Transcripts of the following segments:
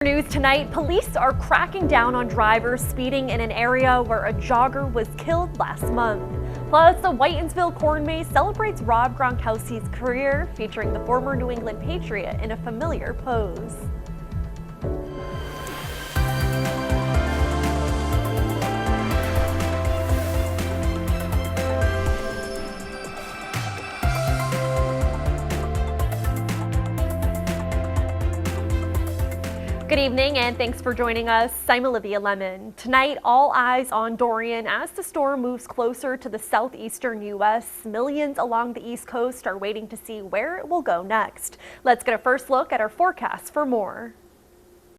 News tonight, police are cracking down on drivers speeding in an area where a jogger was killed last month. Plus, the Whitinsville corn maze celebrates Rob Gronkowski's career, featuring the former New England Patriot in a familiar pose. Good evening and thanks for joining us. I'm Olivia Lemon. Tonight, all eyes on Durian as the storm moves closer to the southeastern U.S. Millions along the East Coast are waiting to see where it will go next. Let's get a first look at our forecast for more.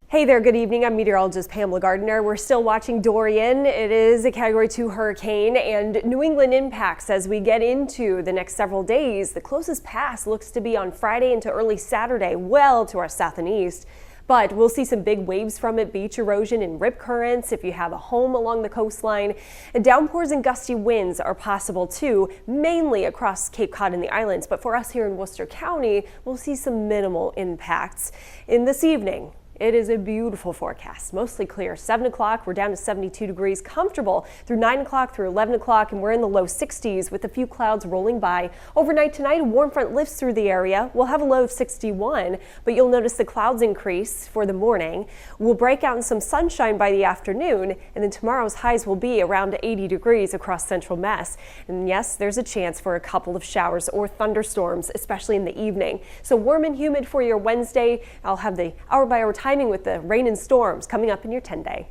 Hey there, good evening. I'm meteorologist Pamela Gardner. We're still watching Durian. It is a Category 2 hurricane and New England impacts as we get into the next several days. The closest pass looks to be on Friday into early Saturday, well to our south and east. But we'll see some big waves from it, beach erosion and rip currents if you have a home along the coastline. And downpours and gusty winds are possible too, mainly across Cape Cod and the islands. But for us here in Worcester County, we'll see some minimal impacts. In this evening, it is a beautiful forecast, mostly clear. 7 o'clock, we're down to 72 degrees, comfortable through 9 o'clock through 11 o'clock, and we're in the low 60s with a few clouds rolling by. Overnight tonight, a warm front lifts through the area. We'll have a low of 61, but you'll notice the clouds increase for the morning. We'll break out in some sunshine by the afternoon, and then tomorrow's highs will be around 80 degrees across central Mass. And yes, there's a chance for a couple of showers or thunderstorms, especially in the evening. So warm and humid for your Wednesday. I'll have the hour-by-hour timing with the rain and storms coming up in your 10-day.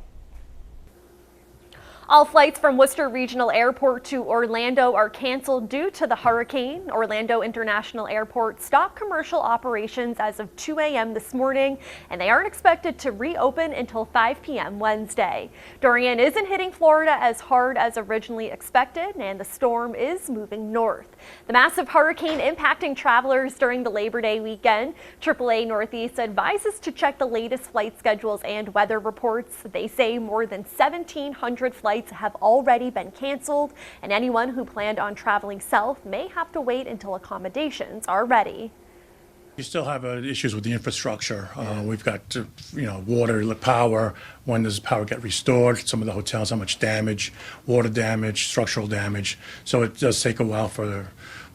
All flights from Worcester Regional Airport to Orlando are canceled due to the hurricane. Orlando International Airport stopped commercial operations as of 2 a.m. this morning, and they aren't expected to reopen until 5 p.m. Wednesday. Durian isn't hitting Florida as hard as originally expected, and the storm is moving north. The massive hurricane impacting travelers during the Labor Day weekend. AAA Northeast advises to check the latest flight schedules and weather reports. They say more than 1,700 flights have already been canceled, and anyone who planned on traveling south may have to wait until accommodations are ready. You still have issues with the infrastructure. We've got water, power. When does power get restored? Some of the hotels, how much damage, water damage, structural damage. So it does take a while for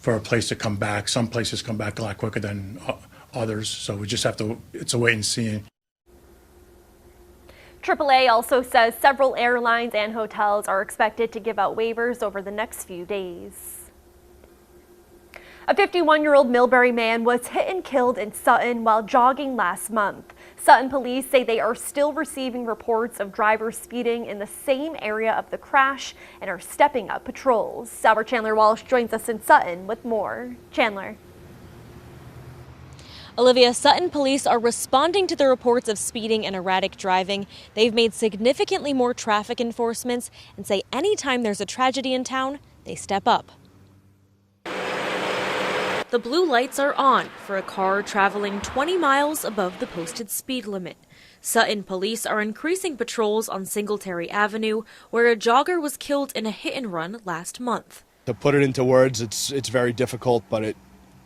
a place to come back. Some places come back a lot quicker than others. So we just have to, it's a wait and see. AAA also says several airlines and hotels are expected to give out waivers over the next few days. A 51-year-old Millbury man was hit and killed in Sutton while jogging last month. Sutton police say they are still receiving reports of drivers speeding in the same area of the crash and are stepping up patrols. Our Chandler Walsh joins us in Sutton with more. Chandler. Olivia, Sutton police are responding to the reports of speeding and erratic driving. They've made significantly more traffic enforcements and say anytime there's a tragedy in town, they step up. The blue lights are on for a car traveling 20 miles above the posted speed limit. Sutton police are increasing patrols on Singletary Avenue, where a jogger was killed in a hit-and-run last month. To put it into words, it's very difficult, but it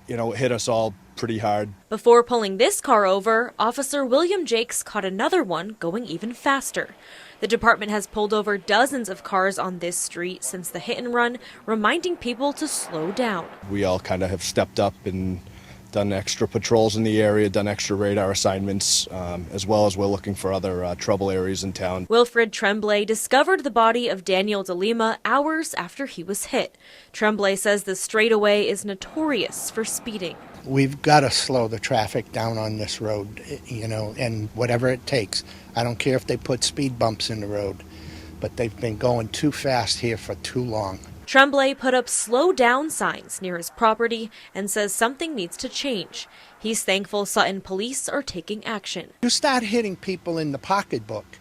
hit us all pretty hard. Before pulling this car over, Officer William Jakes caught another one going even faster. The department has pulled over dozens of cars on this street since the hit and run, reminding people to slow down. We all kind of have stepped up and done extra patrols in the area, done extra radar assignments, as well as we're looking for other trouble areas in town. Wilfred Tremblay discovered the body of Daniel DeLima hours after he was hit. Tremblay says the straightaway is notorious for speeding. We've got to slow the traffic down on this road, and whatever it takes. I don't care if they put speed bumps in the road, but they've been going too fast here for too long. Tremblay put up slow down signs near his property and says something needs to change. He's thankful Sutton police are taking action. You start hitting people in the pocketbook,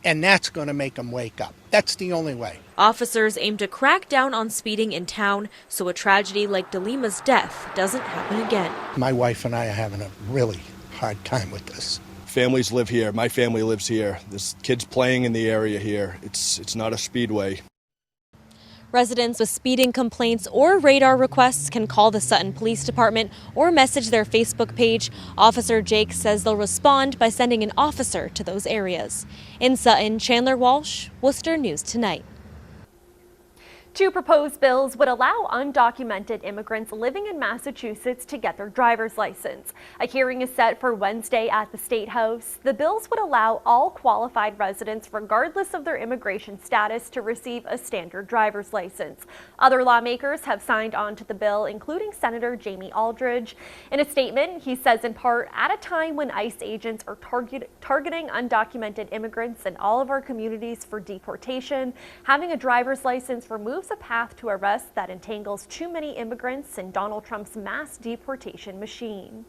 and that's going to make them wake up. That's the only way. Officers aim to crack down on speeding in town so a tragedy like DeLima's death doesn't happen again. My wife and I are having a really hard time with this. Families live here. My family lives here. There's kids playing in the area here. It's not a speedway. Residents with speeding complaints or radar requests can call the Sutton Police Department or message their Facebook page. Officer Jake says they'll respond by sending an officer to those areas. In Sutton, Chandler Walsh, Worcester News Tonight. Two proposed bills would allow undocumented immigrants living in Massachusetts to get their driver's license. A hearing is set for Wednesday at the State House. The bills would allow all qualified residents, regardless of their immigration status, to receive a standard driver's license. Other lawmakers have signed on to the bill, including Senator Jamie Aldridge. In a statement, he says in part, at a time when ICE agents are targeting undocumented immigrants in all of our communities for deportation, having a driver's license removes a path to arrest that entangles too many immigrants in Donald Trump's mass deportation machine.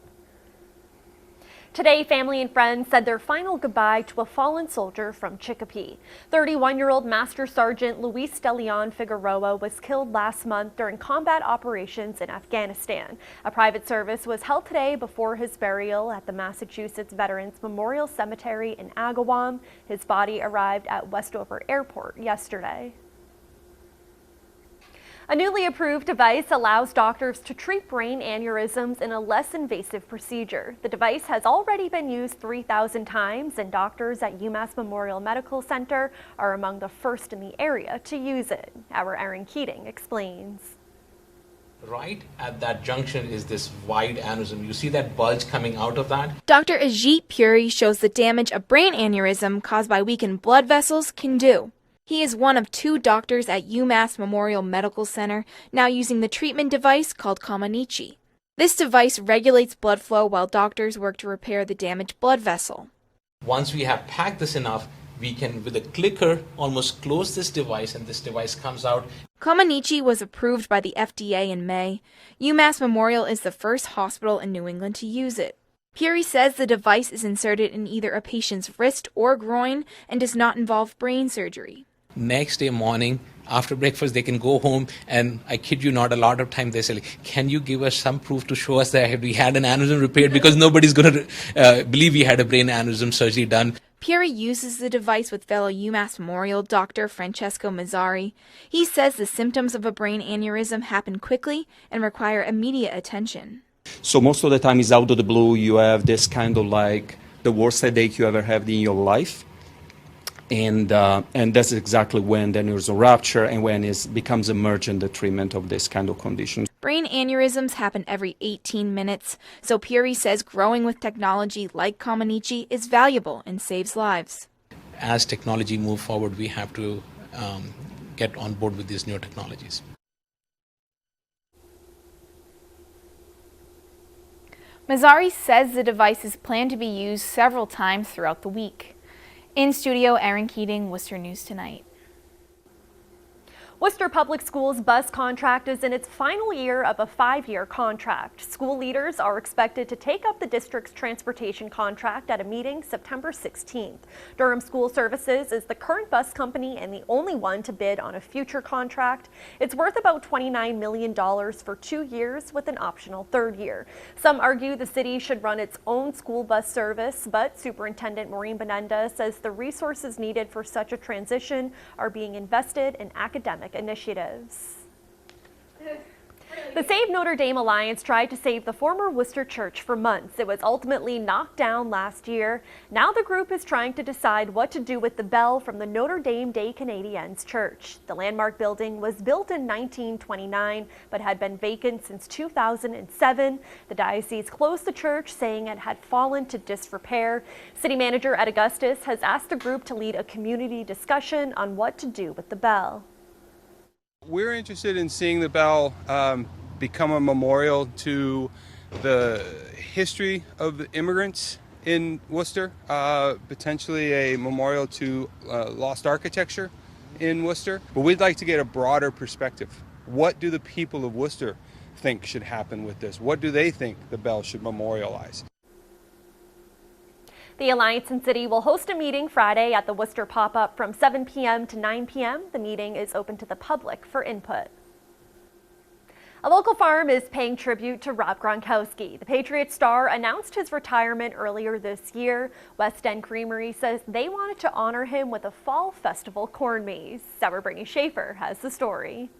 Today, family and friends said their final goodbye to a fallen soldier from Chicopee. 31-year-old Master Sergeant Luis De Leon Figueroa was killed last month during combat operations in Afghanistan. A private service was held today before his burial at the Massachusetts Veterans Memorial Cemetery in Agawam. His body arrived at Westover Airport yesterday. A newly approved device allows doctors to treat brain aneurysms in a less invasive procedure. The device has already been used 3,000 times, and doctors at UMass Memorial Medical Center are among the first in the area to use it. Our Erin Keating explains. Right at that junction is this wide aneurysm. You see that bulge coming out of that? Dr. Ajit Puri shows the damage a brain aneurysm caused by weakened blood vessels can do. He is one of 2 doctors at UMass Memorial Medical Center now using the treatment device called Comaneci. This device regulates blood flow while doctors work to repair the damaged blood vessel. Once we have packed this enough, we can, with a clicker, almost close this device and this device comes out. Comaneci was approved by the FDA in May. UMass Memorial is the first hospital in New England to use it. Puri says the device is inserted in either a patient's wrist or groin and does not involve brain surgery. Next day morning, after breakfast, they can go home and I kid you not, a lot of time they say, can you give us some proof to show us that we had an aneurysm repaired, because nobody's going to believe we had a brain aneurysm surgery done. Puri uses the device with fellow UMass Memorial Dr. Francesco Mazzari. He says the symptoms of a brain aneurysm happen quickly and require immediate attention. So most of the time it's out of the blue. You have this kind of like the worst headache you ever had in your life. And that's exactly when the aneurysm rupture and when it becomes emergent, the treatment of this kind of condition. Brain aneurysms happen every 18 minutes, so Puri says growing with technology like Comaneci is valuable and saves lives. As technology moves forward, we have to get on board with these new technologies. Mazzari says the device is planned to be used several times throughout the week. In studio, Erin Keating, Worcester News Tonight. Worcester Public Schools bus contract is in its final year of a 5-year contract. School leaders are expected to take up the district's transportation contract at a meeting September 16th. Durham School Services is the current bus company and the only one to bid on a future contract. It's worth about $29 million for 2 years with an optional 3rd year. Some argue the city should run its own school bus service, but Superintendent Maureen Benenda says the resources needed for such a transition are being invested in academic initiatives. The Save Notre Dame Alliance tried to save the former Worcester Church for months. It was ultimately knocked down last year. Now the group is trying to decide what to do with the bell from the Notre Dame des Canadiens Church. The landmark building was built in 1929 but had been vacant since 2007. The diocese closed the church, saying it had fallen to disrepair. City Manager Ed Augustus has asked the group to lead a community discussion on what to do with the bell. We're interested in seeing the bell become a memorial to the history of the immigrants in Worcester, potentially a memorial to lost architecture in Worcester. But we'd like to get a broader perspective. What do the people of Worcester think should happen with this? What do they think the bell should memorialize? The Alliance and City will host a meeting Friday at the Worcester Pop-Up from 7 p.m. to 9 p.m. The meeting is open to the public for input. A local farm is paying tribute to Rob Gronkowski. The Patriots star announced his retirement earlier this year. West End Creamery says they wanted to honor him with a fall festival corn maze. Our Brittany Schaefer has the story.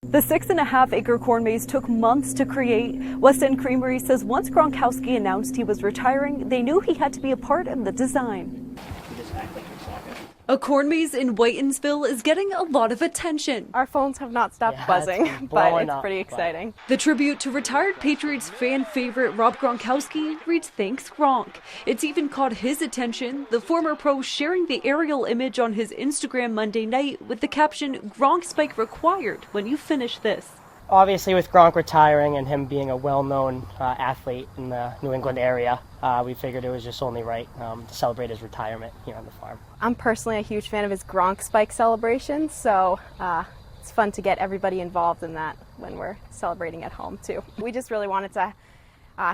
The 6.5-acre corn maze took months to create. West End Creamery says once Gronkowski announced he was retiring, they knew he had to be a part of the design. A corn maze in Whitensville is getting a lot of attention. Our phones have not stopped buzzing, but it's pretty exciting. The tribute to retired Patriots fan favorite Rob Gronkowski reads "Thanks Gronk." It's even caught his attention, the former pro sharing the aerial image on his Instagram Monday night with the caption, "Gronk spike required when you finish this." Obviously, with Gronk retiring and him being a well-known athlete in the New England area, we figured it was just only right to celebrate his retirement here on the farm. I'm personally a huge fan of his Gronk spike celebrations, so it's fun to get everybody involved in that when we're celebrating at home too. We just really wanted to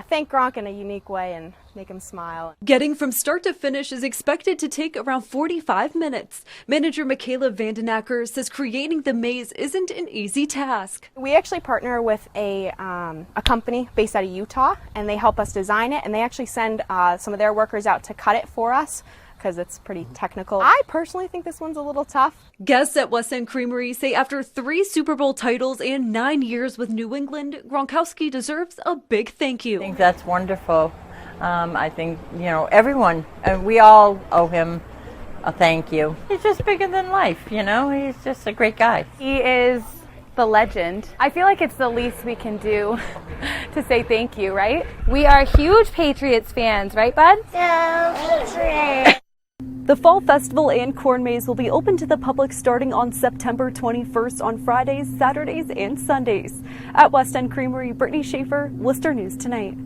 thank Gronk in a unique way and make him smile. Getting from start to finish is expected to take around 45 minutes. Manager Michaela Vandenacker says creating the maze isn't an easy task. We actually partner with a company based out of Utah, and they help us design it, and they actually send some of their workers out to cut it for us because it's pretty technical. I personally think this one's a little tough. Guests at West End Creamery say after 3 Super Bowl titles and 9 years with New England, Gronkowski deserves a big thank you. I think that's wonderful. I think, everyone, we all owe him a thank you. He's just bigger than life, he's just a great guy. He is the legend. I feel like it's the least we can do to say thank you, right? We are huge Patriots fans, right, bud? The Fall Festival and Corn Maze will be open to the public starting on September 21st on Fridays, Saturdays, and Sundays. At West End Creamery, Brittany Schaefer, Worcester News Tonight.